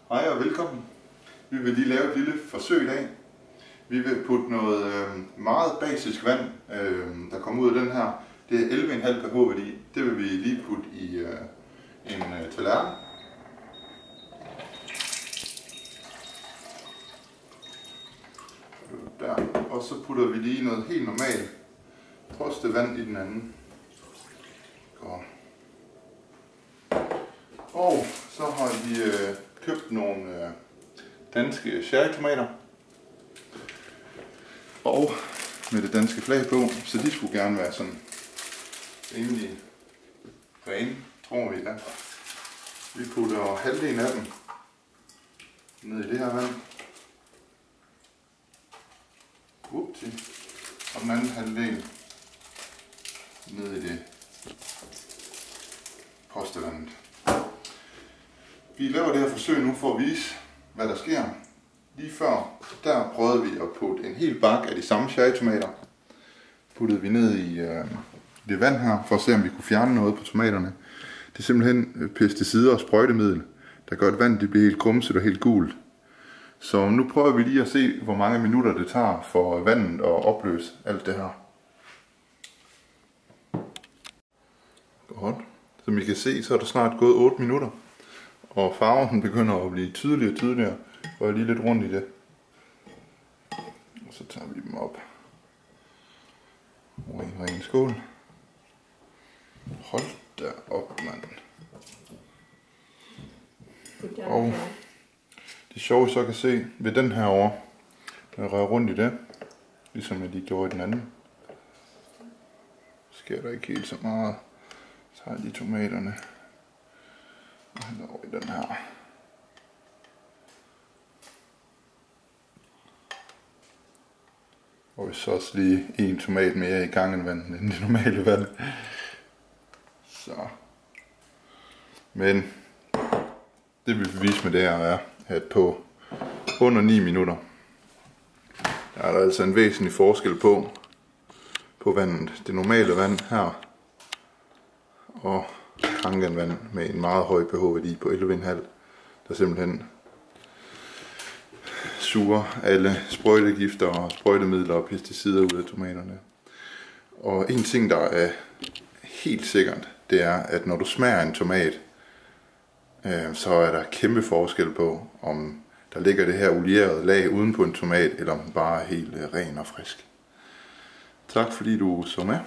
Hej og velkommen. Vi vil lige lave et lille forsøg i dag. Vi vil putte noget meget basisk vand, der kommer ud af den her. Det er 11,5 pH værdi. Det vil vi lige putte i en tallerken. Der. Og så putter vi lige noget helt normalt postevand i den anden. Godt. Og så har vi købt nogle danske cherrytomater. Og med det danske flag på, så de skulle gerne være sådan rimelig rene, tror vi da. Vi putter halvdelen af dem ned i det her vand. Og den anden halvdel ned i det postevandet. Vi laver det her forsøg nu for at vise, hvad der sker. Lige før, der prøvede vi at putte en hel bakke af de samme cherrytomater. Puttede vi ned i det vand her, for at se om vi kunne fjerne noget på tomaterne. Det er simpelthen pesticider og sprøjtemiddel, der gør at vandet bliver helt grumset og helt gult. Så nu prøver vi lige at se, hvor mange minutter det tager for vandet at opløse alt det her. Godt. Som I kan se, så er der snart gået 8 minutter. Og farven begynder at blive tydeligere og tydeligere. Og jeg lige lidt rundt i det. Og så tager vi dem op. Ren skål. Hold da op, mand. Og det sjove, så kan se ved den her over, når jeg rører rundt i det, ligesom jeg lige gjorde i den anden, sker der ikke helt så meget. Så tager jeg de tomaterne og hælder over i den her. Og så også lige en tomat mere i gangen vand end det normale vand. Så. Men det vi vil vise med det her er, at på under 9 minutter, der er der altså en væsentlig forskel på vandet. Det normale vand her og Kangenvand med en meget høj pH-værdi på 11,5, der simpelthen suger alle sprøjtegifter og sprøjtemidler og pesticider ud af tomaterne. Og en ting, der er helt sikkert, det er, at når du smager en tomat, så er der kæmpe forskel på, om der ligger det her olierede lag uden på en tomat, eller om den bare er helt ren og frisk. Tak fordi du så med.